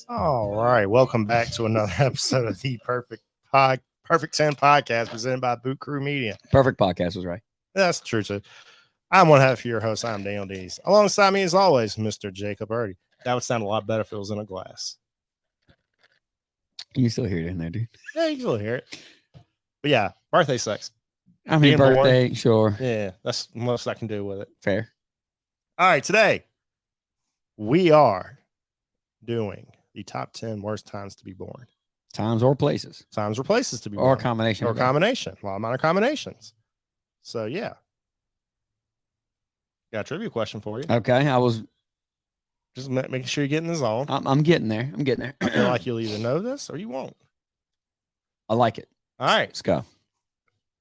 All right, welcome back to another episode of the Perfect 10 podcast presented by Boot Crew Media. Perfect podcast was right. That's true too. I'm one half of your host. I'm Daniel Dees. Alongside me, as always, Mr. Jacob Erdy. That would sound a lot better if it was in a glass. You can still hear it in there, dude. Yeah, you can still hear it. But yeah, birthday sex. I mean, Being born. birthday, sure. Yeah, that's the most I can do with it. Fair. All right, today we are doing the top 10 worst times to be born. Times or places. Times or places to be Or born. a combination. Or of that. combination. A lot amount of combinations. So yeah. Got a trivia question for you. Okay, I was. Just making sure you're getting the zone. I'm getting there. I'm getting there. I feel like you'll either know this or you won't. I like it. All right. Let's go.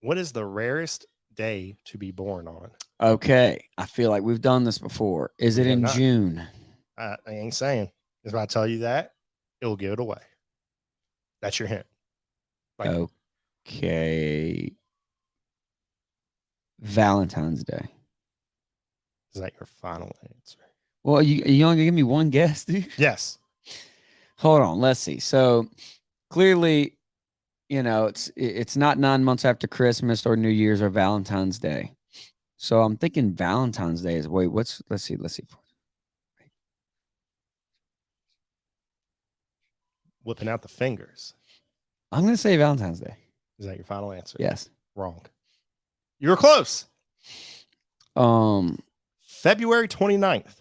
What is the rarest day to be born on? Okay, I feel like we've done this before. Is it We have in not. June? I ain't saying. If I tell you that, it will give it away. That's your hint. Like, Okay. Valentine's Day. is that your final answer? Well, you only give me one guess, dude. Yes. Hold on, let's see. So clearly, it's not 9 months after Christmas or New Year's or Valentine's Day. So I'm thinking Valentine's Day is let's see. Whipping out the fingers. I'm gonna say Valentine's Day. Is that your final answer? Yes. Wrong. You were close. Oh, February 29th.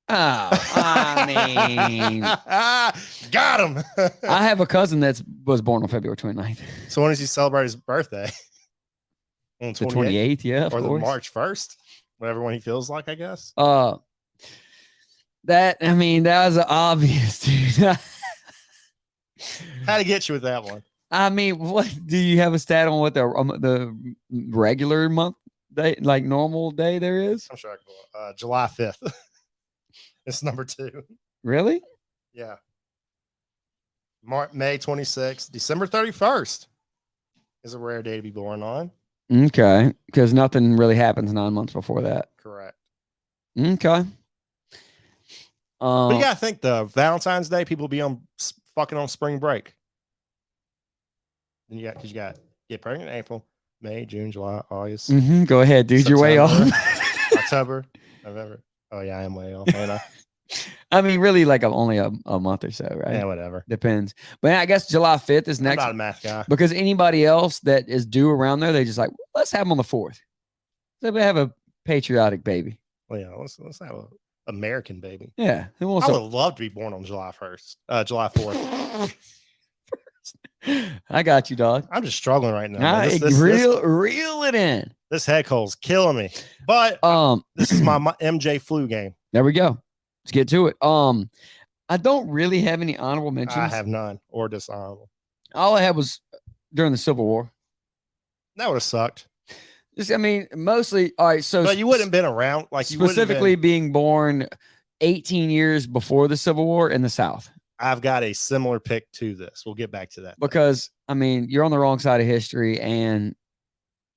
I mean, Got him. I have a cousin that was born on February 29th. So when does he celebrate his birthday? On The 28th, yeah, of or the course. March 1st, whatever one he feels like, I guess. That was obvious, dude. Had to get you with that one. I mean, what do you have a stat on what the regular month day, like normal day there is? I'm sure I can go. July 5th. It's number 2. Really? Yeah. May 26th. December 31st is a rare day to be born on. Okay, because nothing really happens 9 months before that. Correct. Okay. But you gotta think the Valentine's Day, people be fucking on spring break. Then you got get pregnant in April, May, June, July, August. Go ahead, dude. You're way off. October, November. Oh yeah, I am way off. Ain't I? I mean, really, like only a month or so, right? Yeah, whatever. Depends. But I guess July 5th is I'm next. not a math guy. Because anybody else that is due around there, they just like, let's have them on the 4th. Let me have a patriotic baby. Well, yeah, let's have an American baby. Yeah. I would love to be born on July 1st, July 4th. I got you, dog. I'm just struggling right now. Reel it in. This head cold's killing me. But this is my MJ flu game. There we go. Let's get to it. I don't really have any honorable mentions. I have none or dishonorable. All I had was during the Civil War. That would have sucked. Mostly. All right. So, but you wouldn't have been around. Like you specifically being born 18 years before the Civil War in the South. I've got a similar pick to this. We'll get back to that. Because, you're on the wrong side of history and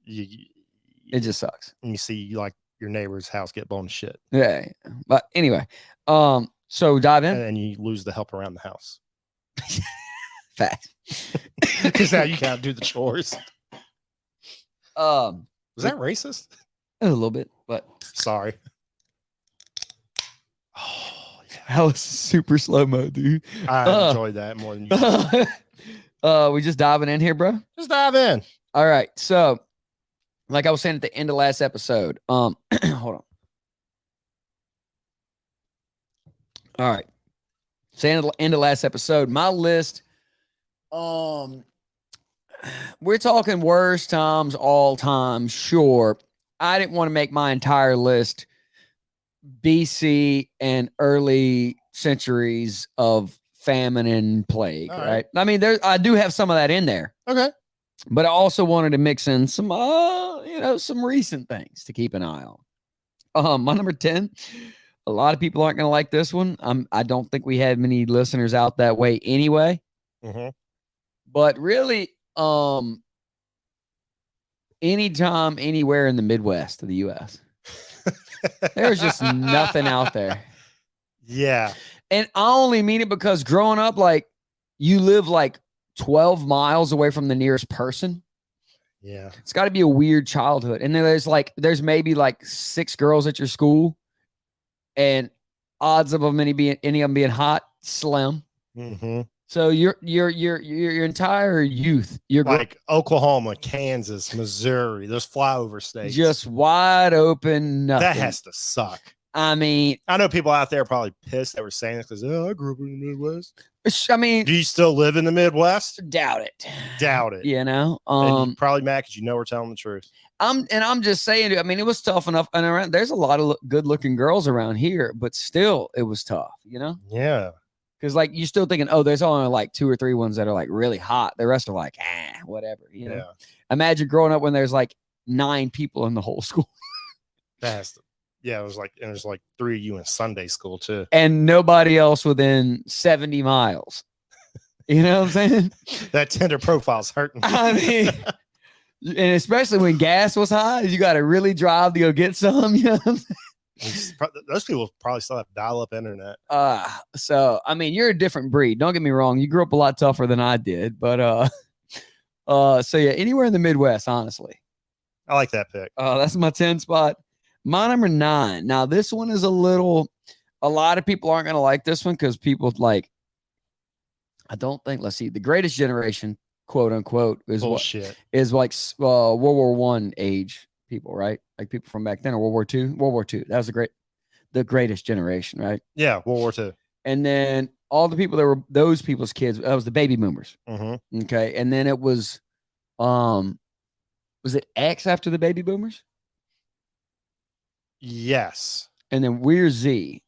it just sucks. And you see like your neighbor's house get blown to shit. Yeah. But anyway, so dive in. And then you lose the help around the house. Fact. Because now you can't do the chores. Was that racist? A little bit, but sorry. Oh, yeah. That was super slow-mo, dude. I enjoyed that more than you. We just diving in here, bro? Just dive in. All right. So, like I was saying at the end of last episode, hold on. All right. Saying at the end of last episode, my list, we're talking worst times all time. Sure. I didn't want to make my entire list BC and early centuries of famine and plague, right? I do have some of that in there. Okay. But I also wanted to mix in some, some recent things to keep an eye on. My number 10, a lot of people aren't going to like this one. I don't think we have many listeners out that way anyway. Mm-hmm. But really, anytime, anywhere in the Midwest of the U.S., there's just nothing out there. Yeah. And I only mean it because growing up, like you live like 12 miles away from the nearest person. Yeah. It's got to be a weird childhood. And then there's maybe like 6 girls at your school, and odds of them any of them being hot, slim. Mm-hmm. So your entire youth, you're Like Oklahoma, Kansas, Missouri, those flyover states. just wide open. Nothing. That has to suck. I mean, I know people out there are probably pissed that we're saying this because I grew up in the Midwest. I mean, Do you still live in the Midwest? doubt it. Doubt it. You know, And you're probably mad because you know we're telling the truth. I'm just saying. I mean, it was tough enough, and around there's a lot of good-looking girls around here, but still, it was tough. You know. Yeah. Because like you're still thinking, oh, there's only like 2 or 3 ones that are like really hot. The rest are like, whatever. You know. Yeah. Imagine growing up when there's like 9 people in the whole school. Fast. Yeah, there's like 3 of you in Sunday school too. And nobody else within 70 miles. You know what I'm saying? That Tinder profile's hurting. I mean, and especially when gas was high, you got to really drive to go get some. You know what I'm saying? Those people probably still have dial-up internet. So I mean, you're a different breed. Don't get me wrong. You grew up a lot tougher than I did, but so yeah, anywhere in the Midwest, honestly. I like that pick. That's my 10 spot. My number 9. Now this one is a lot of people aren't gonna like this one because people like. I don't think. Let's see. The Greatest Generation, quote unquote, is bullshit. What is like World War I age people, right? Like people from back then, or World War II. World War II. That was the Greatest Generation, right? Yeah, World War II. And then all the people that were those people's kids. That was the baby boomers. Mm-hmm. Okay, and then it was it X after the baby boomers? Yes. And then we're Z.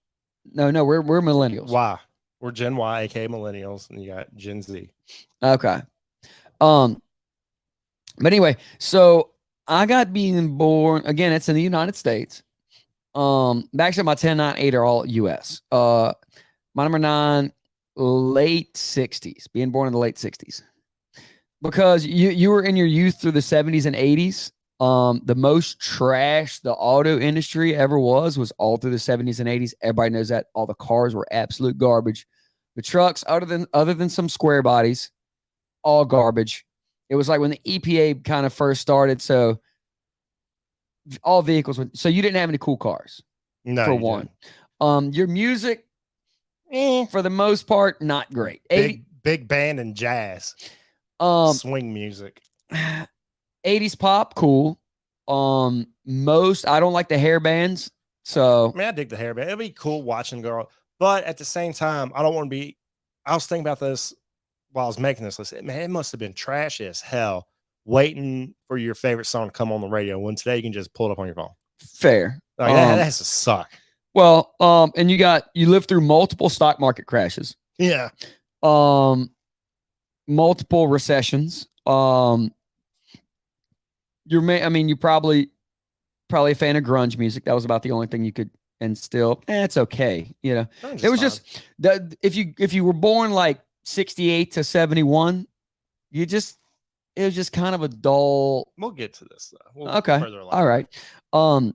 No, we're millennials. Y. We're Gen Y, aka millennials, and you got Gen Z. Okay. But anyway, so I got being born again. It's in the United States. Actually, my 10, 9, 8 are all U.S. My number 9, late 60s. Being born in the late 60s, because you were in your youth through the 70s and 80s. The most trash the auto industry ever was all through the 70s and 80s. Everybody knows that. All the cars were absolute garbage. The trucks, other than some square bodies, all garbage. It was like when the EPA kind of first started. So all vehicles were, so you didn't have any cool cars. No, for one. Your music, for the most part, not great. Big band and jazz. Swing music. 80s pop, cool. I don't like the hair bands. So I mean, I dig the hair band. It'd be cool watching girl, but at the same time, I don't want to be. I was thinking about this while I was making this list. Man, it must have been trashy as hell waiting for your favorite song to come on the radio when today you can just pull it up on your phone. Fair. Like, that has to suck. Well, and you lived through multiple stock market crashes. Yeah. Multiple recessions. You're probably a fan of grunge music. That was about the only thing you could, and still, it's okay. You know, it was just that if you were born like 68 to 71, it was just kind of a dull. We'll get to this though. Okay. All right. I'm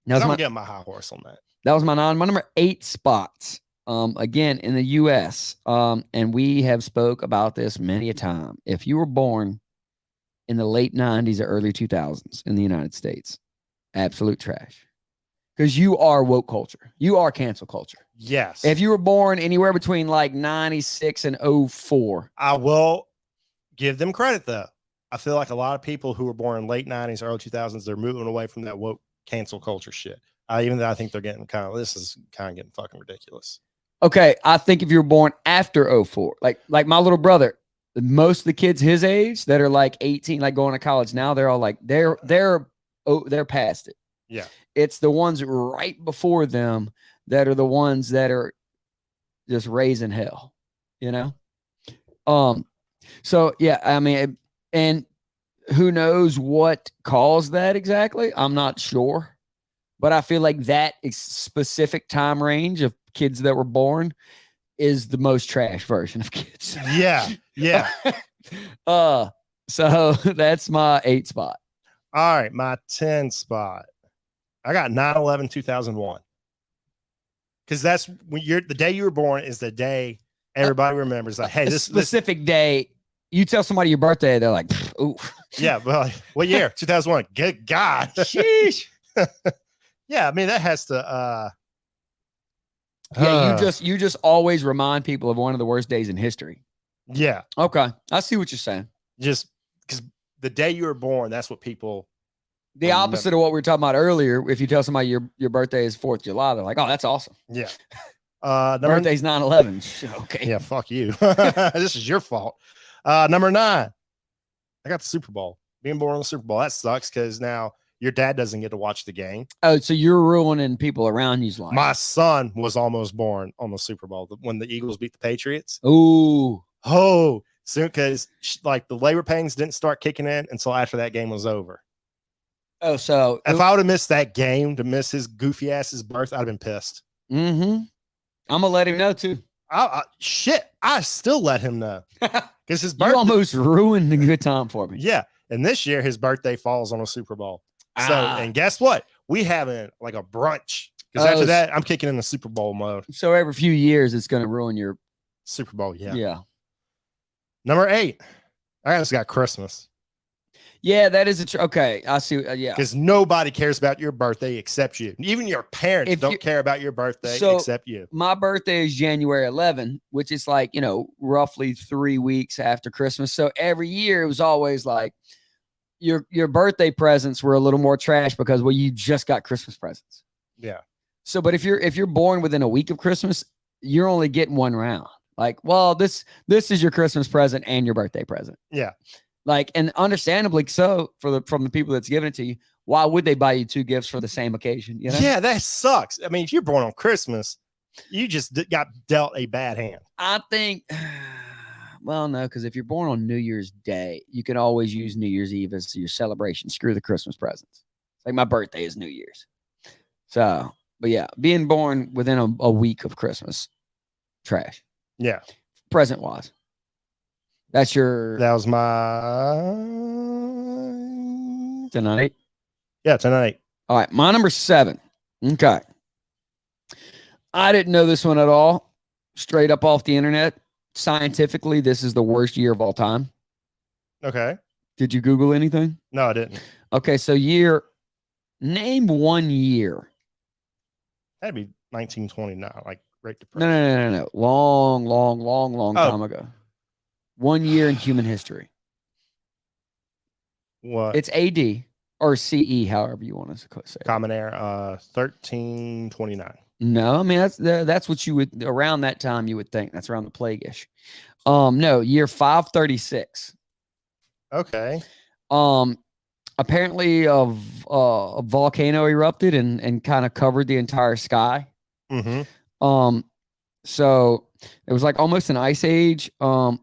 getting my high horse on that. That was my number 8 spots. Again in the U.S. And we have spoke about this many a time. If you were born in the late 90s or early 2000s in the United States, absolute trash. Because you are woke culture. You are cancel culture. Yes. If you were born anywhere between like 96 and 04. I will give them credit though. I feel like a lot of people who were born in late 90s, early 2000s, they're moving away from that woke cancel culture shit. Even though I think they're getting this is kind of getting fucking ridiculous. Okay. I think if you were born after 04, like my little brother, most of the kids his age that are like 18, like going to college now, they're all like, they're past it. Yeah. It's the ones right before them that are the ones that are just raising hell, you know? So yeah, I mean, and who knows what caused that exactly? I'm not sure, but I feel like that specific time range of kids that were born is the most trash version of kids. Yeah. Yeah. So that's my 8 spot. All right. My 10 spot. I got 9/11/2001. because that's when the day you were born is the day everybody remembers. Like, hey, A this specific day. You tell somebody your birthday, they're like, ooh. Yeah, but like, what year? 2001. Good God. Sheesh. Yeah, I mean that has to. Yeah, you just always remind people of one of the worst days in history. Yeah. Okay, I see what you're saying. Just because the day you were born, that's what people. The opposite of what we were talking about earlier. If you tell somebody your birthday is 4th of July, they're like, oh, that's awesome. Yeah. Birthday's 9/11. Okay. Yeah, fuck you. This is your fault. Number 9. I got the Super Bowl. Being born on the Super Bowl. That sucks because now your dad doesn't get to watch the game. Oh, so you're ruining people around you's life. My son was almost born on the Super Bowl when the Eagles beat the Patriots. Ooh. Oh, soon because like the labor pains didn't start kicking in until after that game was over. Oh, so if I would have missed that game to miss his goofy ass's birth, I'd have been pissed. Mm-hmm. I'm gonna let him know too. Shit, I still let him know because his birthday. You almost ruined the good time for me. Yeah, and this year his birthday falls on a Super Bowl. So, and guess what? We having like a brunch because after that, I'm kicking in the Super Bowl mode. So every few years, it's going to ruin your Super Bowl. Yeah. Yeah. Number 8. I just got Christmas. Yeah, that is okay. I see. Yeah. Because nobody cares about your birthday except you. Even your parents don't care about your birthday except you. My birthday is January 11, which is like, roughly 3 weeks after Christmas. So every year it was always like, your birthday presents were a little more trash because you just got Christmas presents. Yeah. So, but if you're born within a week of Christmas, you're only getting one round. Like, well, this is your Christmas present and your birthday present. Yeah. Like, and understandably so from the people that's giving it to you. Why would they buy you 2 gifts for the same occasion? You know? Yeah, that sucks. I mean, if you're born on Christmas, you just got dealt a bad hand. I think. Well, no, because if you're born on New Year's Day, you can always use New Year's Eve as your celebration. Screw the Christmas presents. Like my birthday is New Year's. So, but yeah, being born within a week of Christmas, trash. Yeah. Present wise. That was my 10 on 8. Yeah, 10 on 8. All right, my number 7. Okay. I didn't know this one at all. Straight up off the internet. Scientifically, this is the worst year of all time. Okay. Did you Google anything? No, I didn't. Okay, so name one year. That'd be 1929, like Great Depression. No. Long time ago. 1 year in human history. What? It's AD or CE, however you want to say. Common Era, 1329. No, I mean that's what you would around that time you would think. That's around the plague-ish. No, year 536. Okay. Apparently a volcano erupted and kind of covered the entire sky. Mm-hmm. So it was like almost an ice age.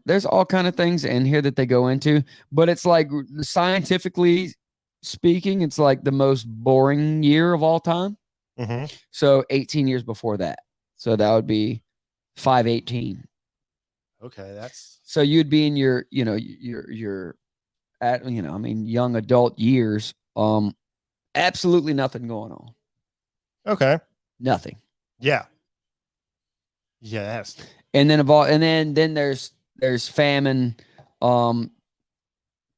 There's all kind of things in here that they go into, but it's like scientifically speaking, it's like the most boring year of all time. Mm-hmm. So 18 years before that. So that would be 518. Okay, that's so you'd be in your young adult years. Absolutely nothing going on. Okay. Nothing. Yeah. Yeah, that's and then there's famine.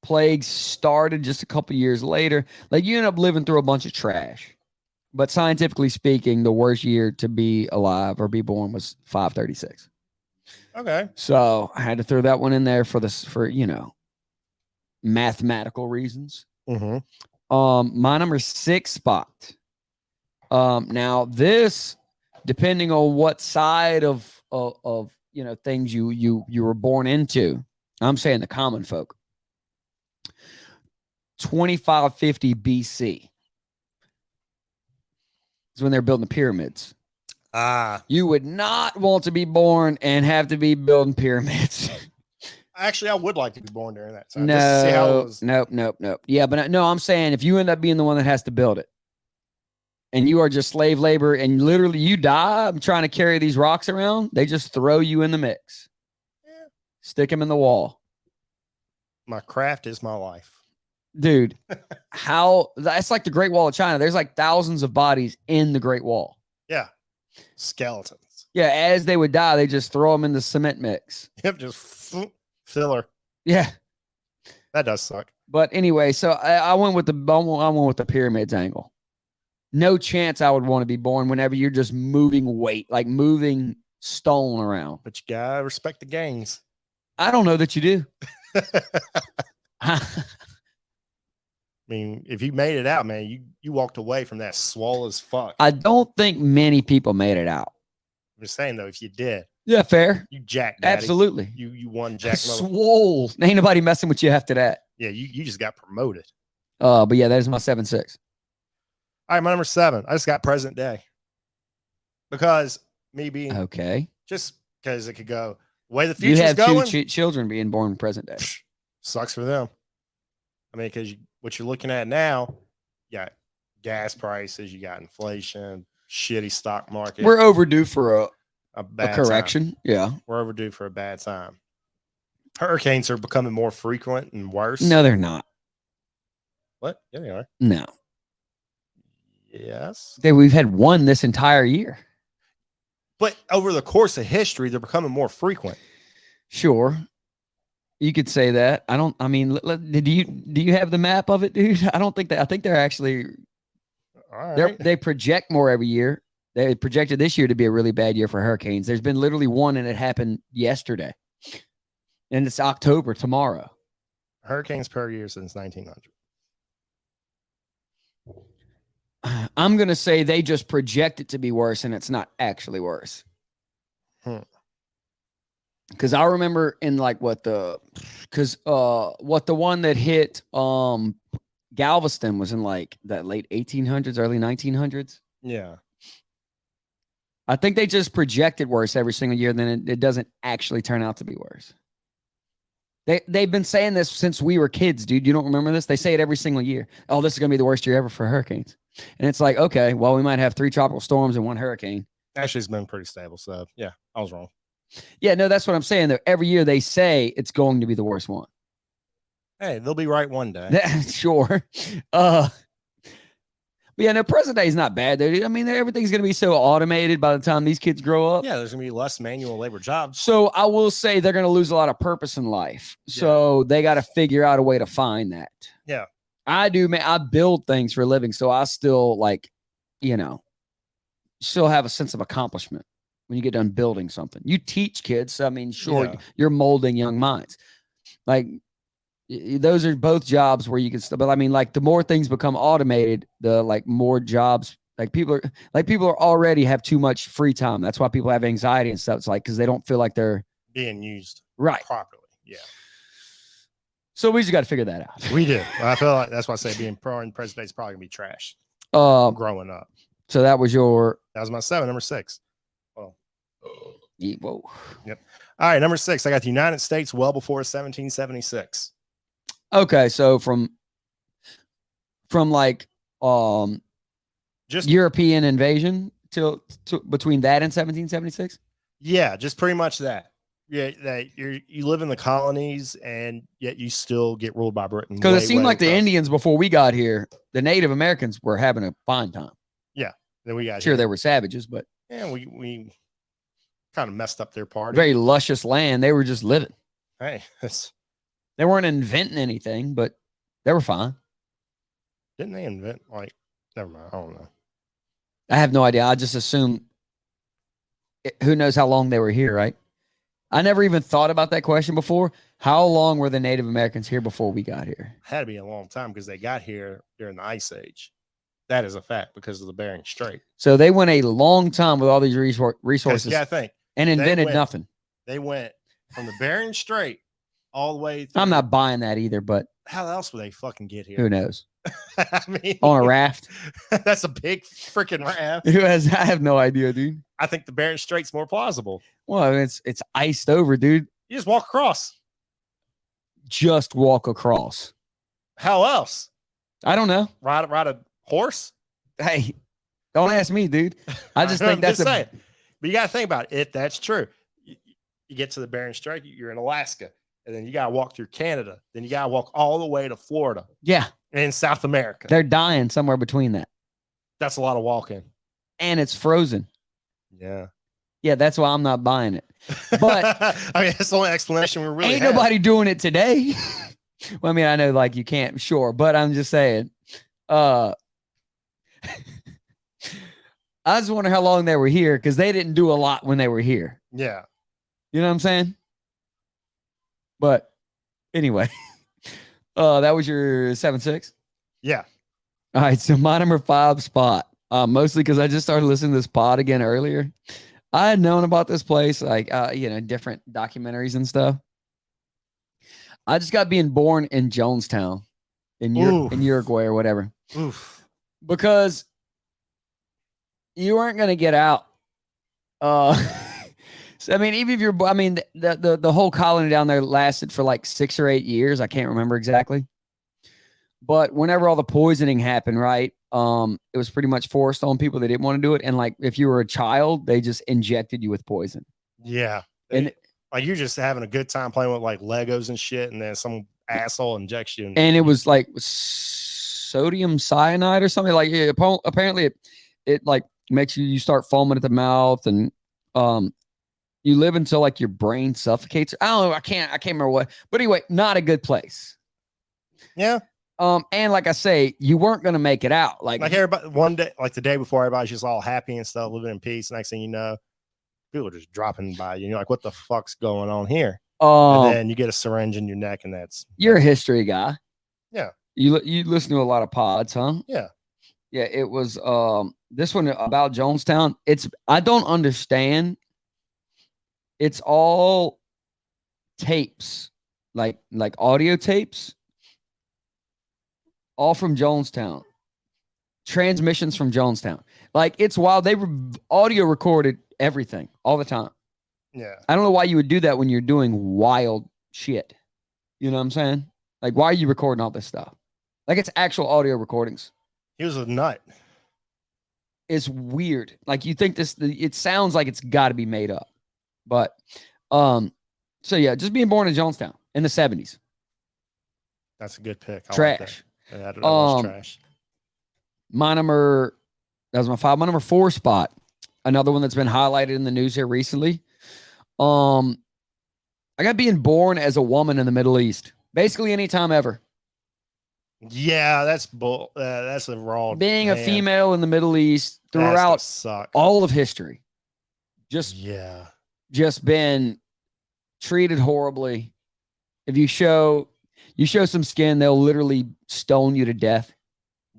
Plagues started just a couple years later. Like you end up living through a bunch of trash. But scientifically speaking, the worst year to be alive or be born was 536. Okay. So I had to throw that one in there for mathematical reasons. Mm-hmm. My number 6 spot. Now this, depending on what side of things you were born into, I'm saying the common folk. 2550 BC. Is when they're building the pyramids. You would not want to be born and have to be building pyramids. Actually, I would like to be born during that time. Nope. Yeah, but no, I'm saying if you end up being the one that has to build it and you are just slave labor and literally you die trying to carry these rocks around, they just throw you in the mix. Yeah. Stick them in the wall. My craft is my life. Dude, that's like the Great Wall of China. There's like thousands of bodies in the Great Wall. Yeah. Skeletons. Yeah, as they would die, they just throw them in the cement mix. Yep, just filler. Yeah. That does suck. But anyway, so I went with the pyramids angle. No chance I would want to be born whenever you're just moving weight, like moving stone around. But you gotta respect the gangs. I don't know that you do. I mean, if you made it out, man, you walked away from that swole as fuck. I don't think many people made it out. I'm just saying though, if you did, Yeah, fair. you Jack Daddy. Absolutely. You won Jack. Swole. Ain't nobody messing with you after that. Yeah, you just got promoted. But yeah, that is my 7-6. All right, my number 7. I just got present day. Because me being Okay. just because it could go the way the You future's have going. two children being born present day. Sucks for them. I mean, because what you're looking at now, you got gas prices, you got inflation, shitty stock market. We're overdue for a a bad correction. time. Yeah. We're overdue for a bad time. Hurricanes are becoming more frequent and worse. No, they're not. What? Yeah, they are. No. Yes. We've had one this entire year. But over the course of history, they're becoming more frequent. Sure. You could say that. I mean, do you have the map of it, dude? I don't think that. I think they're actually, All right. they project more every year. They projected this year to be a really bad year for hurricanes. There's been literally one and it happened yesterday. And it's October tomorrow. Hurricanes per year since 1900. I'm going to say they just project it to be worse and it's not actually worse. Because I remember in like what the one that hit Galveston was in like that late 1800s, early 1900s. Yeah. I think they just projected worse every single year. Then it doesn't actually turn out to be worse. They've been saying this since we were kids, dude. You don't remember this? They say it every single year. Oh, this is going to be the worst year ever for hurricanes. And it's like, okay, well, we might have 3 tropical storms and 1 hurricane. Actually, it's been pretty stable. So, yeah, I was wrong. Yeah, no, that's what I'm saying. Though every year they say it's going to be the worst one. Hey, they'll be right one day. Sure. But yeah, no, present day is not bad, dude. I mean, everything's going to be so automated by the time these kids grow up. Yeah, there's going to be less manual labor jobs. So I will say they're going to lose a lot of purpose in life. So they got to figure out a way to find that. Yeah. I do, man. I build things for a living. So I still still have a sense of accomplishment when you get done building something. You teach kids. So, I mean, sure, you're molding young minds. Like, those are both jobs where you can but I mean, like, the more things become automated, the like more jobs, people are already have too much free time. That's why people have anxiety and stuff. It's like, because they don't feel like they're being used properly. Yeah. So we just got to figure that out. We do. I feel like that's why I say being pro and present day is probably gonna be trash. Growing up. So that was my 7, number 6. Whoa. Yep. All right, number 6. I got the United States well before 1776. Okay, so from like just European invasion to between that and 1776. Yeah, just pretty much that. Yeah, that you live in the colonies and yet you still get ruled by Britain. Because it seemed like the Indians before we got here, the Native Americans were having a fine time. Yeah, then we got sure they were savages, but yeah, we kind of messed up their party. Very luscious land. They were just living. Hey, they weren't inventing anything, but they were fine. Didn't they invent never mind, I don't know. I have no idea. I just assume who knows how long they were here, right? I never even thought about that question before. How long were the Native Americans here before we got here? Had to be a long time because they got here during the Ice Age. That is a fact because of the Bering Strait. So they went a long time with all these resources. Yeah, I think. And invented nothing. They went from the Bering Strait all the way through. I'm not buying that either, but how else would they fucking get here? Who knows? I mean, on a raft. That's a big freaking raft. I have no idea, dude. I think the Bering Strait's more plausible. Well, it's iced over, dude. You just walk across. Just walk across. How else? I don't know. Ride a horse? Hey, don't ask me, dude. I just think that's saying. But you got to think about it. If that's true, you get to the Bering Strait, you're in Alaska, and then you got to walk through Canada. Then you got to walk all the way to Florida. Yeah. And South America. They're dying somewhere between that. That's a lot of walking. And it's frozen. Yeah. Yeah, that's why I'm not buying it. But I mean, that's the only explanation we really ain't have. nobody doing it today. Well, I mean, I know like you can't, sure, but I'm just saying. I just wonder how long they were here because they didn't do a lot when they were here. Yeah. You know what I'm saying? But anyway, that was your 7-6. Yeah. All right, so my number 5 spot, mostly because I just started listening to this pod again earlier. I had known about this place, like different documentaries and stuff. I just got being born in Jonestown, in Uruguay or whatever, because you weren't gonna get out. So I mean, even if you're, I mean, the whole colony down there lasted for like 6 or 8 years. I can't remember exactly. But whenever all the poisoning happened, right, it was pretty much forced on people that didn't want to do it. And like, if you were a child, they just injected you with poison. Yeah. And like you're just having a good time playing with like Legos and shit, and then some asshole injects you. And it was like sodium cyanide or something. Like apparently it like makes you start foaming at the mouth, and you live until like your brain suffocates. I don't know. I can't remember what. But anyway, not a good place. Yeah. And like I say, you weren't going to make it out. Like everybody, one day, like the day before, everybody's just all happy and stuff, living in peace. Next thing you know, people are just dropping by you. You're like, what the fuck's going on here? And then you get a syringe in your neck, and you're a history guy. Yeah. You listen to a lot of pods, huh? Yeah. Yeah. It was this one about Jonestown. I don't understand. It's all tapes, like audio tapes. All from Jonestown, transmissions from Jonestown. Like it's wild. They audio recorded everything all the time. Yeah. I don't know why you would do that when you're doing wild shit. You know what I'm saying? Like, why are you recording all this stuff? Like it's actual audio recordings. He was a nut. It's weird. Like you think it sounds like it's got to be made up, but so yeah, just being born in Jonestown in the 70s. That's a good pick. Trash. Like that. That was trash. That was my 5. My number 4 spot. Another one that's been highlighted in the news here recently. I got being born as a woman in the Middle East. Basically anytime ever. Yeah, that's bull. That's a raw. Being a female in the Middle East throughout all of history. Just been treated horribly. If you show some skin, they'll literally stone you to death.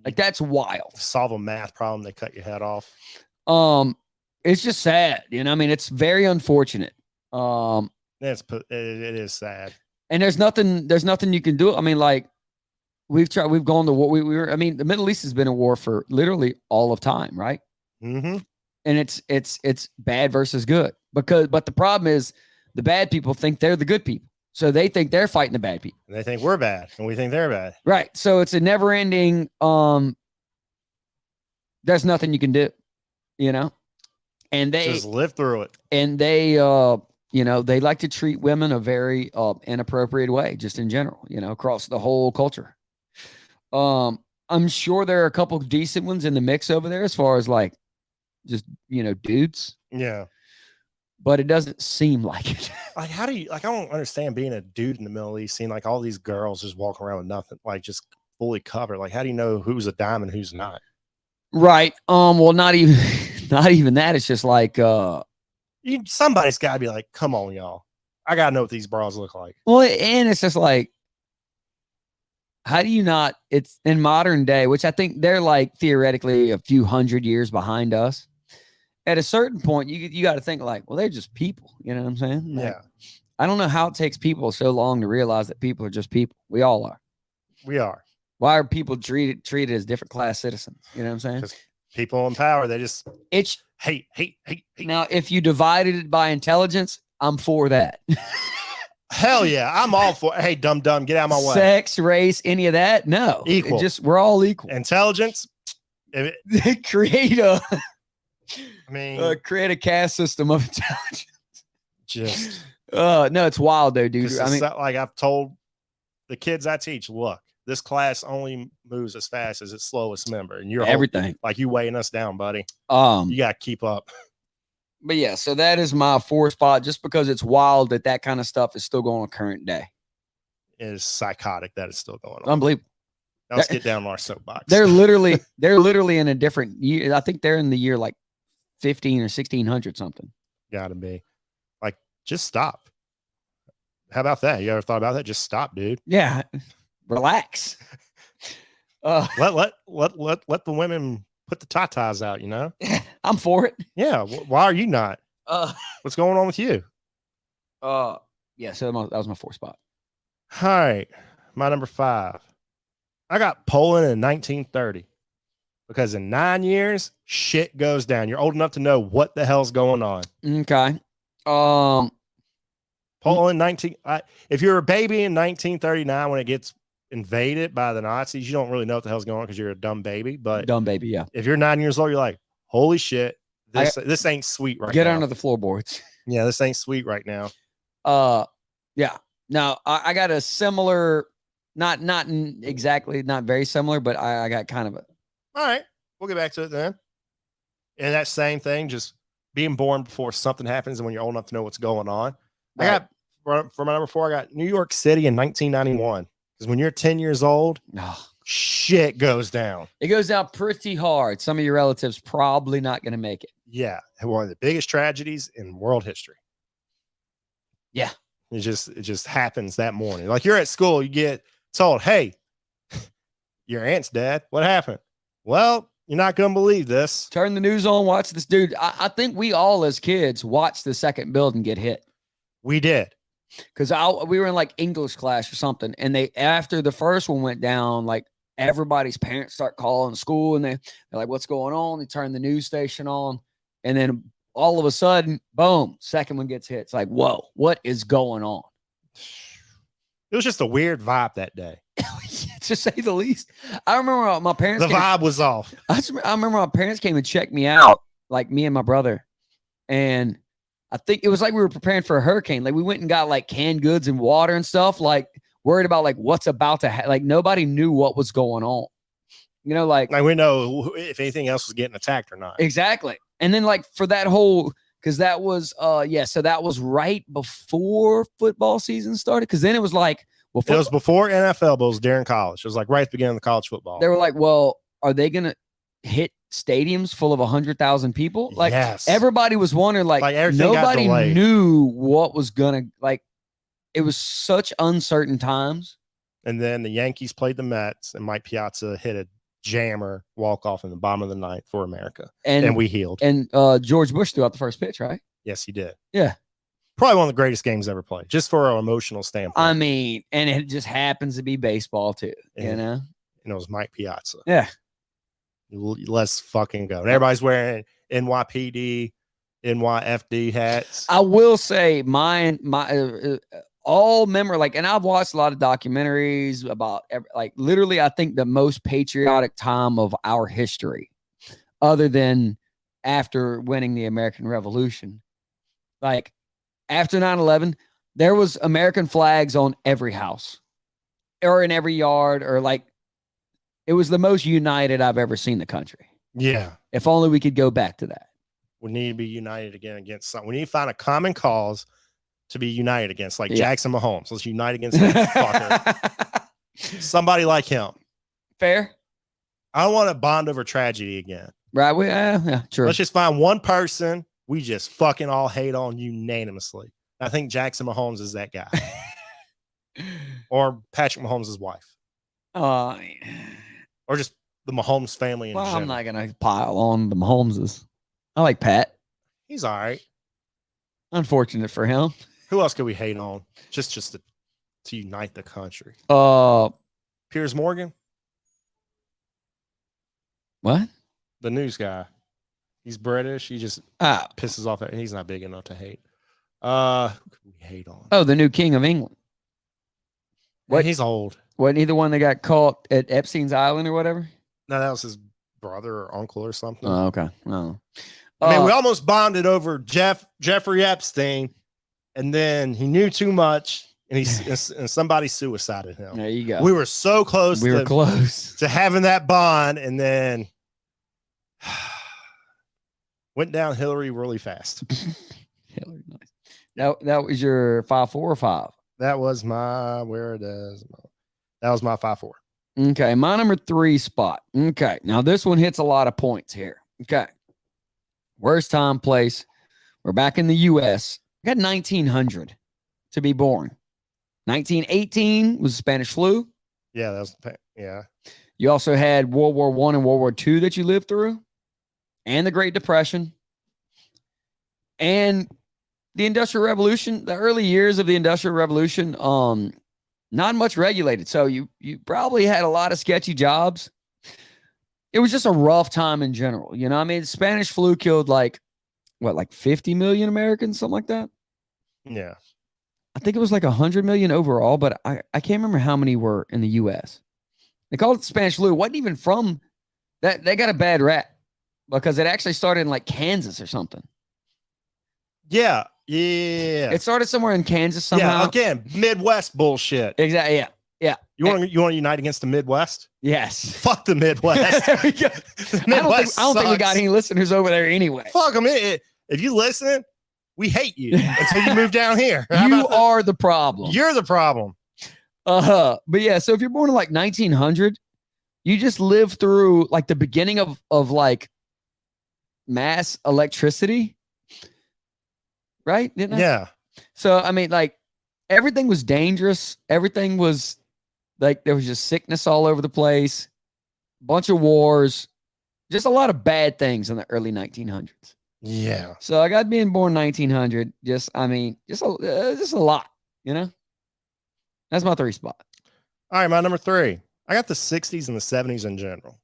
Like that's wild. Solve a math problem, they cut your head off. It's just sad, you know. I mean, it's very unfortunate. It is sad. And there's nothing you can do. I mean, like we've gone to war. I mean, the Middle East has been a war for literally all of time, right? Mm-hmm. And it's bad versus good but the problem is the bad people think they're the good people. So they think they're fighting the bad people. And they think we're bad, and we think they're bad. Right. So it's a never-ending. There's nothing you can do, you know. And they just live through it. And they, they like to treat women a very inappropriate way, just in general, across the whole culture. I'm sure there are a couple of decent ones in the mix over there, as far as like, just dudes. Yeah. But it doesn't seem like it. Like, how do you I don't understand being a dude in the Middle East, seeing like all these girls just walking around with nothing, like just fully covered. Like, how do you know who's a dime and who's not? Right. Well, not even that. It's just like somebody's got to be like, come on, y'all. I gotta know what these bras look like. Well, and it's just like, how do you not? It's in modern day, which I think they're like theoretically a few hundred years behind us. At a certain point, you got to think like, well, they're just people. You know what I'm saying? Like, yeah. I don't know how it takes people so long to realize that people are just people. We all are. We are. Why are people treated as different class citizens? You know what I'm saying? Because people in power, they just hate. Now, if you divided it by intelligence, I'm for that. Hell yeah, I'm all for. Hey, dumb, get out of my way. Sex, race, any of that? No, equal. We're all equal. Intelligence. Create a caste system of intelligence. Just no, it's wild though, dude. I mean, like I've told the kids I teach, look, this class only moves as fast as its slowest member, and you're everything. Like you weighing us down, buddy. You got to keep up. But yeah, so that is my 4 spot, just because it's wild that kind of stuff is still going on current day. It is psychotic that it's still going on. Unbelievable. Now let's get down on our soapbox. They're literally in a different year. I think they're in the year like 15 or 1600 something. Gotta be. Like, just stop. How about that? You ever thought about that? Just stop, dude. Yeah. Relax. Let the women put the tatas out, you know? I'm for it. Yeah. Why are you not? What's going on with you? Yeah, so that was my 4 spot. All right. My number 5. I got Poland in 1930. Because in 9 years, shit goes down. You're old enough to know what the hell's going on. Okay. Poland if you're a baby in 1939 when it gets invaded by the Nazis, you don't really know what the hell's going on because you're a dumb baby. But dumb baby, yeah. If you're 9 years old, you're like, holy shit, this ain't sweet right now. Get under the floorboards. Yeah, this ain't sweet right now. Yeah. Now I got a similar, not exactly, not very similar, but I got kind of a. All right, we'll get back to it then. And that same thing, just being born before something happens, and when you're old enough to know what's going on. Right. I got for my number 4. I got New York City in 1991. Because when you're 10 years old, shit goes down. It goes down pretty hard. Some of your relatives probably not going to make it. Yeah, one of the biggest tragedies in world history. Yeah, it just happens that morning. Like, you're at school, you get told, "Hey, your aunt's dead. What happened?" Well, you're not going to believe this. Turn the news on, watch this dude. I think we all as kids watched the second building get hit. We did. Because we were in like English class or something. And after the first one went down, like everybody's parents start calling school and they're like, what's going on? They turn the news station on. And then all of a sudden, boom, second one gets hit. It's like, whoa, what is going on? It was just a weird vibe that day. To say the least. I remember my parents. The vibe was off. I remember my parents came and checked me out, like me and my brother. And I think it was like we were preparing for a hurricane. Like we went and got like canned goods and water and stuff, like worried about like what's about to happen. Like nobody knew what was going on. You know, like we know if anything else was getting attacked or not. Exactly. And then like for that whole, because that was so that was right before football season started. Because then it was like, well, it was before NFL, but it was during college. It was like right at the beginning of the college football. They were like, well, are they gonna hit stadiums full of 100,000 people? Like, yes. Everybody was wondering, like nobody knew what was gonna, like, it was such uncertain times. And then the Yankees played the Mets, and Mike Piazza hit a jammer walk-off in the bottom of the ninth for America. And we healed. And George Bush threw out the first pitch, right? Yes, he did. Yeah. Probably one of the greatest games ever played, just for an emotional standpoint. I mean, and it just happens to be baseball too, you know? And it was Mike Piazza. Yeah. Let's fucking go. And everybody's wearing NYPD, NYFD hats. I will say my all memory, like, and I've watched a lot of documentaries about like literally, I think the most patriotic time of our history, other than after winning the American Revolution. Like after 9/11, there was American flags on every house or in every yard, or like, it was the most united I've ever seen the country. Yeah. If only we could go back to that. We need to be united again against something. We need to find a common cause to be united against, like Jackson Mahomes. Let's unite against that fucker. Somebody like him. Fair. I don't want to bond over tragedy again. Right. Yeah, true. Let's just find one person we just fucking all hate on unanimously. I think Jackson Mahomes is that guy. Or Patrick Mahomes' wife. Or just the Mahomes family in general. I'm not going to pile on the Mahomeses. I like Pat. He's all right. Unfortunate for him. Who else could we hate on? Just to unite the country. Piers Morgan. What? The news guy. He's British. He just pisses off. He's not big enough to hate. Who could we hate on? Oh, the new king of England. What? He's old. Wasn't he the one that got caught at Epstein's Island or whatever? No, that was his brother or uncle or something. Oh, okay. Oh. I mean, we almost bonded over Jeffrey Epstein, and then he knew too much, and and somebody suicided him. There you go. We were so close. We were close to having that bond, and then Went down Hillary really fast. Hillary, nice. That was your 5-4 or 5? That was my where it is. That was my 5-4. Okay, my number 3 spot. Okay, now this one hits a lot of points here. Okay, worst time, place. We're back in the U.S. I got 1900 to be born. 1918 was the Spanish flu. Yeah, that was yeah. You also had World War I and World War II that you lived through, and the Great Depression, and the Industrial Revolution. The early years of the Industrial Revolution, not much regulated. So you probably had a lot of sketchy jobs. It was just a rough time in general. You know, I mean, the Spanish flu killed like 50 million Americans, something like that. Yeah. I think it was like 100 million overall, but I can't remember how many were in the U.S. They called it the Spanish flu. It wasn't even from that. They got a bad rap because it actually started in like Kansas or something. Yeah. Yeah. It started somewhere in Kansas somehow. Yeah. Again, Midwest bullshit. Exactly. Yeah. Yeah. You want to unite against the Midwest? Yes. Fuck the Midwest. There we go. I don't think we got any listeners over there anyway. Fuck them. If you listen, we hate you until you move down here. You are the problem. You're the problem. But yeah, so if you're born in like 1900, you just live through like the beginning of like mass electricity, right? Didn't I? Yeah. So I mean, like everything was dangerous. Everything was like there was just sickness all over the place, bunch of wars, just a lot of bad things in the early 1900s. Yeah. So I got being born 1900. Just a lot, you know. That's my 3 spot. All right, my number 3. I got the 60s and the 70s in general.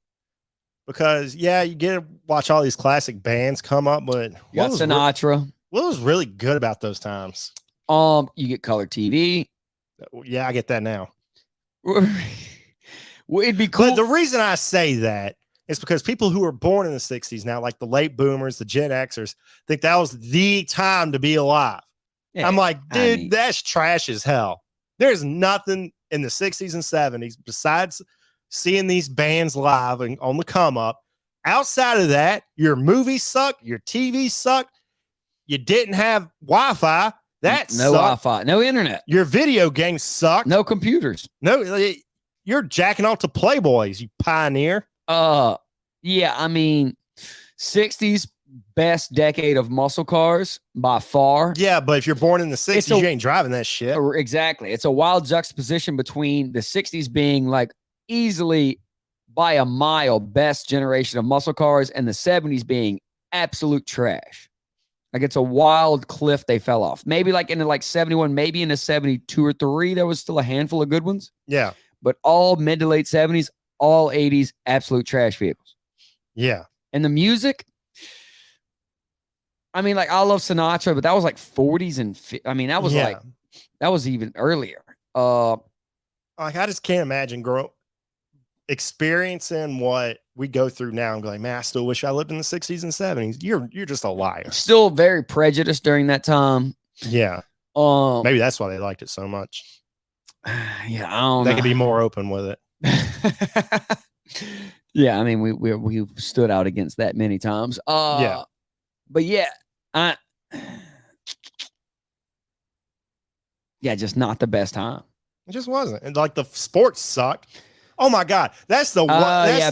Because yeah, you get to watch all these classic bands come up, but You got Sinatra. What was really good about those times? You get color TV. Yeah, I get that now. Well, it'd be cool. But the reason I say that is because people who were born in the 60s now, like the late boomers, the Gen Xers, think that was the time to be alive. Yeah, I'm like, dude, that's trash as hell. There's nothing in the 60s and 70s besides seeing these bands live and on the come up. Outside of that, your movies suck, your TV sucked, you didn't have Wi-Fi. That no sucked. Wi-Fi, no internet, your video games suck, no computers, no. You're jacking off to Playboys, you pioneer. Yeah, I mean, 60s best decade of muscle cars by far. Yeah, but if you're born in the 60s, you ain't driving that shit. Exactly. It's a wild juxtaposition between the 60s being like easily by a mile best generation of muscle cars and the 70s being absolute trash. Like it's a wild cliff they fell off. Maybe like in like 71, maybe in the 72 or 3, there was still a handful of good ones. Yeah. But all mid to late 70s, all 80s, absolute trash vehicles. Yeah. And the music, I mean, like I love Sinatra, but that was like 40s and I mean, that was that was even earlier. Like I just can't imagine experiencing what we go through now and be like, man, I still wish I lived in the 60s and 70s. You're just a liar. Still very prejudiced during that time. Yeah. Maybe that's why they liked it so much. Yeah, I don't know. They could be more open with it. Yeah, I mean, we stood out against that many times. Yeah. But yeah, just not the best time. It just wasn't. And like the sports sucked. Oh my God. That's the one.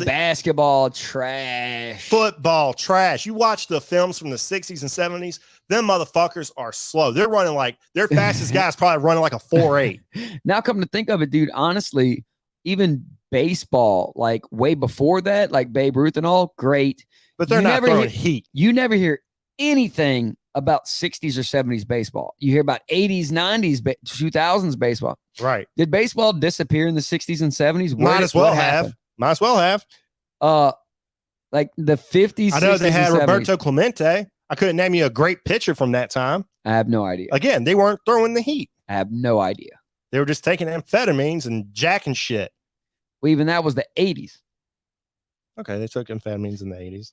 Basketball trash. Football trash. You watch the films from the 60s and 70s, them motherfuckers are slow. They're running like their fastest guy's probably running like a 4.8. Now, come to think of it, dude, honestly, even baseball, like way before that, like Babe Ruth and all, great. But they're not throwing heat. You never hear anything about 60s or 70s baseball. You hear about 80s, 90s, 2000s baseball. Right. Did baseball disappear in the 60s and 70s? Might as well have. Like the 50s. I know they had Roberto Clemente. I couldn't name you a great pitcher from that time. I have no idea. Again, they weren't throwing the heat. I have no idea. They were just taking amphetamines and jacking shit. Well, even that was the 80s. Okay, they took amphetamines in the 80s.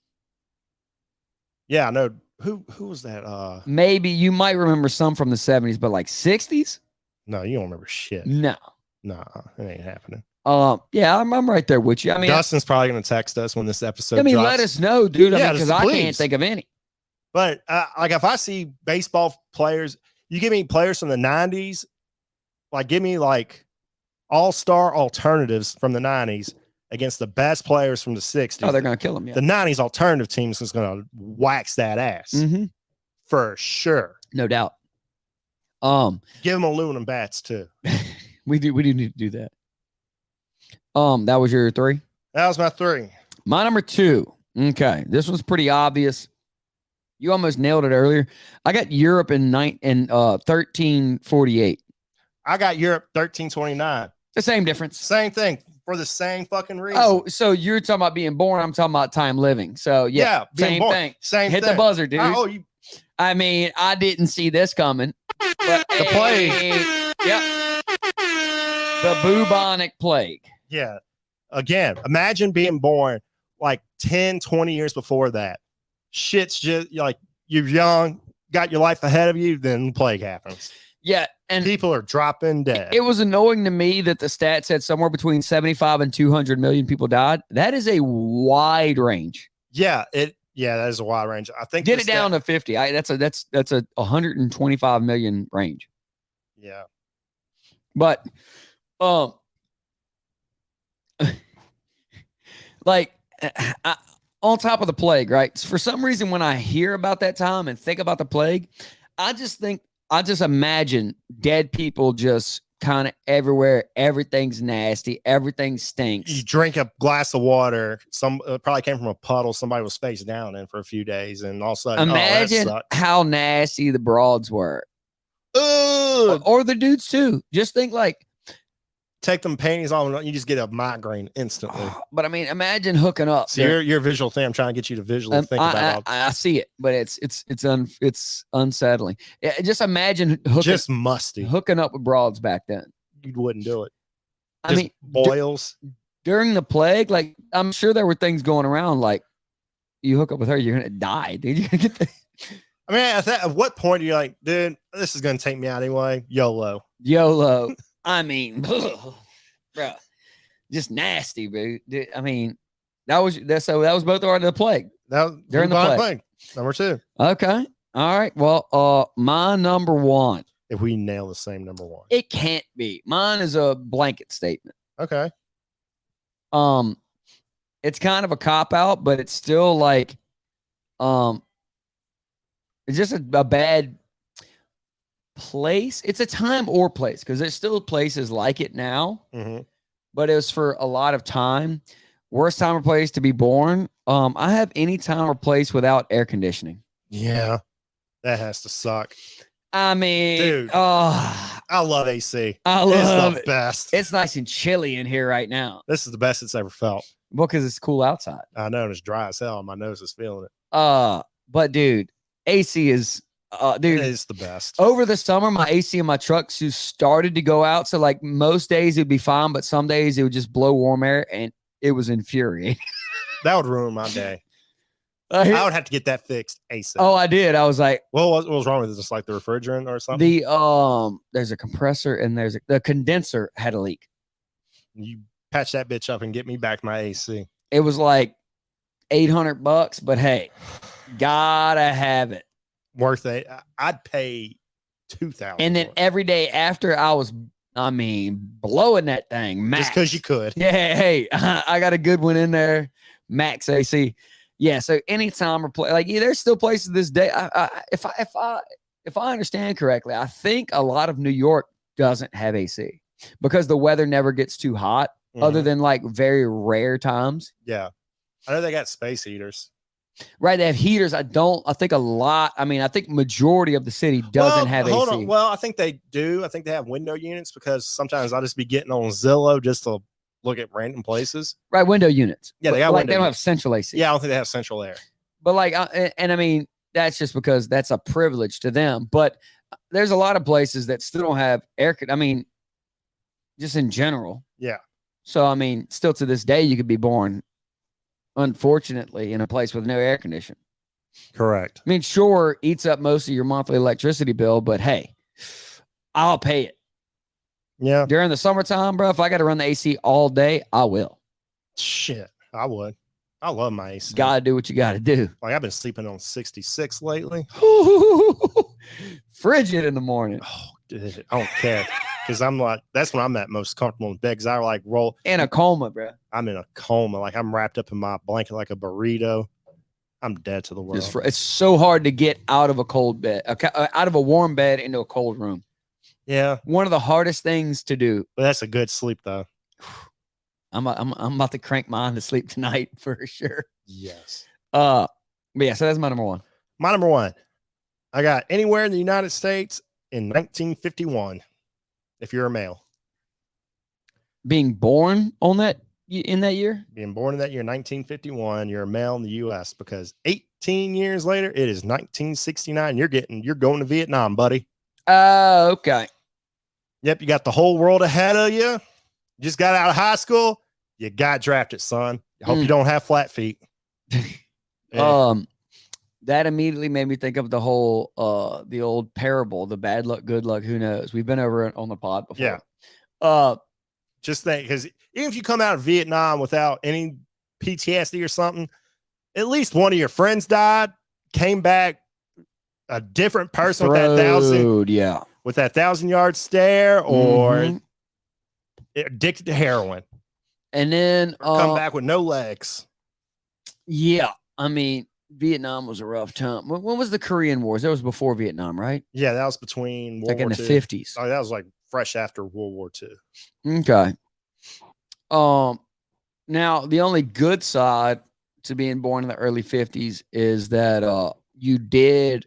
Yeah, I know. Who was that? Maybe you might remember some from the 70s, but like 60s? No, you don't remember shit. No. Nah, it ain't happening. Yeah, I'm right there with you. I mean, Dustin's probably gonna text us when this episode. Let us know, dude. Because I can't think of any. But like if I see baseball players, you give me players from the 90s, like give me like all-star alternatives from the 90s against the best players from the 60s. Oh, they're going to kill them. Yeah. The 90s alternative teams is going to wax that ass Mm-hmm. for sure. No doubt. Give them aluminum bats too. We do need to do that. That was your 3? That was my 3. My number 2. Okay. This one's pretty obvious. You almost nailed it earlier. I got Europe in 1348. I got Europe 1329. The same difference. Same thing for the same fucking reason. Oh, so you're talking about being born. I'm talking about time living. So yeah being same born. thing. Same Hit thing. the buzzer, dude. Oh, you I mean, I didn't see this coming. But The plague. Yep. The bubonic plague. Yeah. Again, imagine being born like 10, 20 years before that. Shit's just like you're young, got your life ahead of you, then the plague happens. Yeah. And People are dropping dead. it was annoying to me that the stat said somewhere between 75 and 200 million people died. That is a wide range. Yeah, that is a wide range. I think Get it down to 50. That's a 125 million range. Yeah. But like on top of the plague, right? For some reason, when I hear about that time and think about the plague, I just imagine dead people just kind of everywhere. Everything's nasty. Everything stinks. You drink a glass of water. Some probably came from a puddle. Somebody was face down in for a few days, and all of a sudden, Imagine how nasty the broads were, or the dudes too. Just think like. Take them panties off, and you just get a migraine instantly. But I mean, imagine hooking up. So your visual thing. I'm trying to get you to visually think about. I see it, but it's unsettling. Just imagine hooking up with broads back then. You wouldn't do it. I mean, boils during the plague. Like I'm sure there were things going around. Like you hook up with her, you're gonna die, dude. You're gonna get the. I mean, at what point are you like, dude? This is gonna take me out anyway. YOLO. I mean, bro, just nasty, bro. I mean, that was both of the plague. During the plague. Number 2. Okay. All right. Well, my number 1. If we nail the same number 1, it can't be. Mine is a blanket statement. Okay. It's kind of a cop out, but it's still like, it's just a bad place. It's a time or place because there's still places like it now, but it was for a lot of time. Worst time or place to be born. I have any time or place without air conditioning. Yeah, that has to suck. I mean, dude, I love AC. It's the best. It's nice and chilly in here right now. This is the best it's ever felt. Well, because it's cool outside. I know, and it's dry as hell. My nose is feeling it. But dude, AC is dude, it is the best. Over the summer, my AC in my trucks just started to go out. So like most days it'd be fine, but some days it would just blow warm air, and it was infuriating. That would ruin my day. I would have to get that fixed ASAP. Oh, I did. I was like, well, what was wrong with it? Just like the refrigerant or something? There's a compressor and the condenser had a leak. You patch that bitch up and get me back my AC. It was like $800, but hey, gotta have it. Worth it. I'd pay $2,000. And then every day after, blowing that thing max. Just because you could. Yeah, hey, I got a good one in there, max AC. Yeah, so anytime there's still places this day. If I understand correctly, I think a lot of New York doesn't have AC because the weather never gets too hot, other than like very rare times. Yeah, I know they got space heaters. Right, they have heaters. I think majority of the city doesn't have AC. On. Well, I think they do. I think they have window units because sometimes I'll just be getting on Zillow just to look at random places. Right, window units. Yeah, they got like they don't have central AC. Yeah, I don't think they have central air. But like, and I mean, that's just because that's a privilege to them. But there's a lot of places that still don't have air. I mean, just in general. Yeah. So I mean, still to this day, you could be born, unfortunately, in a place with no air conditioning. Correct. I mean, sure, eats up most of your monthly electricity bill, but hey, I'll pay it. Yeah. During the summertime, bro, if I got to run the AC all day, I will. Shit, I would. I love my AC. Gotta do what you gotta do. Like I've been sleeping on 66 lately. Frigid in the morning. Oh, dude, I don't care. Because I'm like, that's when I'm at most comfortable in bed. Because I like roll In a coma, bro. I'm in a coma. Like I'm wrapped up in my blanket like a burrito. I'm dead to the world. It's so hard to get out of a cold bed, out of a warm bed into a cold room. Yeah, One of the hardest things to do. but that's a good sleep though. I'm about to crank mine to sleep tonight for sure. Yes. But yeah, so that's my number one. My number one. I got anywhere in the United States in 1951. If you're a male, Being born on that in that year. being born in that year, 1951, you're a male in the U.S. because 18 years later, it is 1969. You're going to Vietnam, buddy. Okay. Yep, you got the whole world ahead of you. You just got out of high school. You got drafted, son. I hope you don't have flat feet. Yeah. That immediately made me think of the whole the old parable, the bad luck, good luck, who knows? We've been over it on the pod before. Yeah. Just think, because even if you come out of Vietnam without any PTSD or something, at least one of your friends died, came back a different person with that 1,000-yard stare, or addicted to heroin, and then come back with no legs. Yeah, I mean, Vietnam was a rough time. When was the Korean Wars? That was before Vietnam, right? Yeah, that was between World like War in the II. 50s. Oh, that was like fresh after World War II. Okay. Now the only good side to being born in the early 50s is that you did,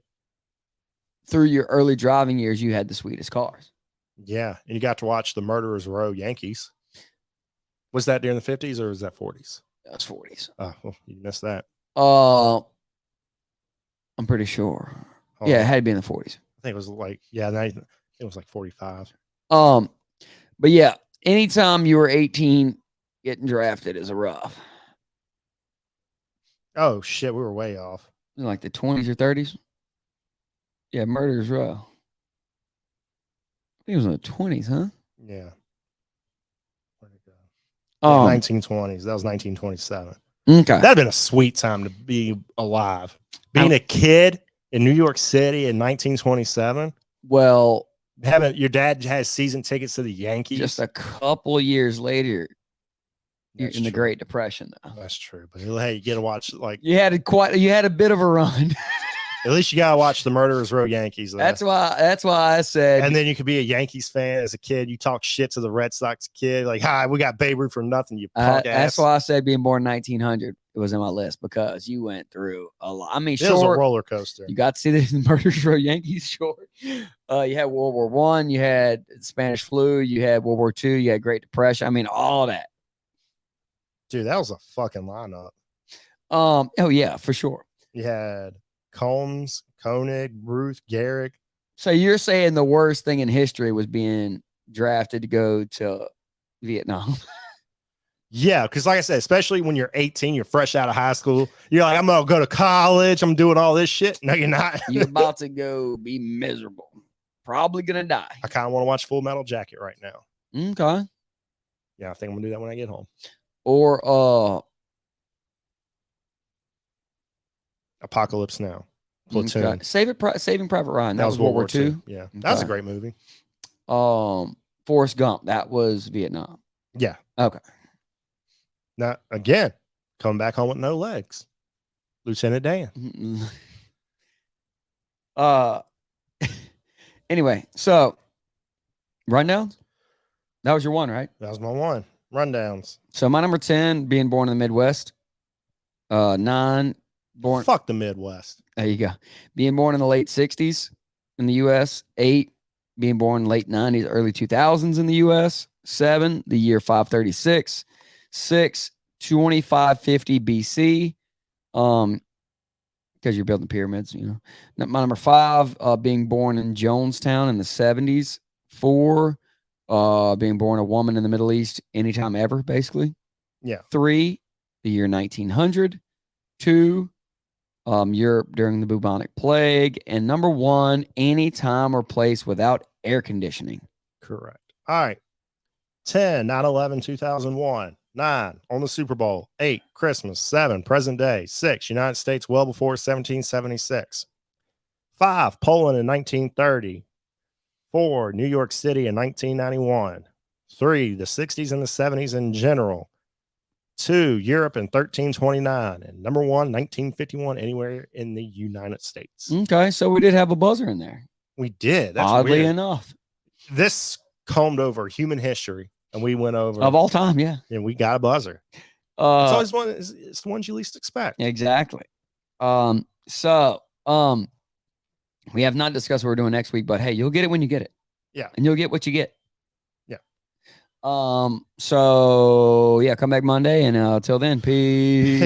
through your early driving years, you had the sweetest cars. Yeah, and you got to watch the Murderers Row Yankees. Was that during the 50s or was that 40s? That was 40s. Oh, well, you missed that. I'm pretty sure. Hold on. It had to be in the 40s. I think it was like, it was like 45. But yeah, anytime you were 18, getting drafted is a rough. Oh shit, we were way off. In like the 20s or 30s. Yeah, Murderers Row. I think it was in the 20s, huh? Yeah. Where'd it go? 1920s. That was 1927. Okay. That'd have been a sweet time to be alive. Being a kid in New York City in 1927. Well, having your dad has season tickets to the Yankees. Just a couple years later, you're in the Great Depression, though. That's true. But hey, you get to watch you had a bit of a run. At least you gotta watch the Murderers Row Yankees. Though. That's why I said. And then you could be a Yankees fan as a kid. You talk shit to the Red Sox kid, like, "Hi, we got Babe Ruth for nothing." You punk ass. That's why I said being born 1900. It was in my list because you went through a lot. I mean, it was a roller coaster. You got to see the Murderers Row Yankees. Sure. You had World War I. You had Spanish flu. You had World War II. You had Great Depression. I mean, all that. Dude, that was a fucking lineup. Oh yeah, for sure. You had Combs, Koenig, Ruth, Garrick. So you're saying the worst thing in history was being drafted to go to Vietnam? Yeah, because like I said, especially when you're 18, you're fresh out of high school. You're like, I'm gonna go to college. I'm doing all this shit. No, you're not. You're about to go be miserable. Probably gonna die. I kind of want to watch Full Metal Jacket right now. Okay. Yeah, I think I'm gonna do that when I get home. Or Apocalypse Now. Platoon. Okay. Saving Private Ryan. That was World War II. Yeah. Okay. That was a great movie. Forrest Gump. That was Vietnam. Yeah. Okay. Now again, coming back home with no legs. Lieutenant Dan. Anyway, so rundowns. That was your one, right? That was my one. Rundowns. So my number 10, being born in the Midwest. 9, born. Fuck the Midwest. There you go. Being born in the late 60s in the U.S. 8, being born in the late 90s, early 2000s in the U.S. 7, the year 536. 6, 2550 BC. Because you're building pyramids, you know. My number 5, being born in Jonestown in the 70s. 4, being born a woman in the Middle East anytime ever, basically. Yeah. 3, the year 1900. 2, Europe during the bubonic plague. And number 1, any time or place without air conditioning. Correct. All right. 10, 9/11, 2001. 9, on the Super Bowl. 8, Christmas. 7, present day. 6, United States well before 1776. 5, Poland in 1930. 4, New York City in 1991. 3, the 60s and the 70s in general. 2, Europe in 1329. And number 1, 1951, anywhere in the United States. Okay, so we did have a buzzer in there. We did. That's oddly weird. enough. This combed over human history, and we went over Of all time, yeah. and we got a buzzer. It's always one. It's the ones you least expect. Exactly. So we have not discussed what we're doing next week, but hey, you'll get it when you get it. Yeah. And you'll get what you get. Yeah. So yeah, come back Monday, and till then, peace.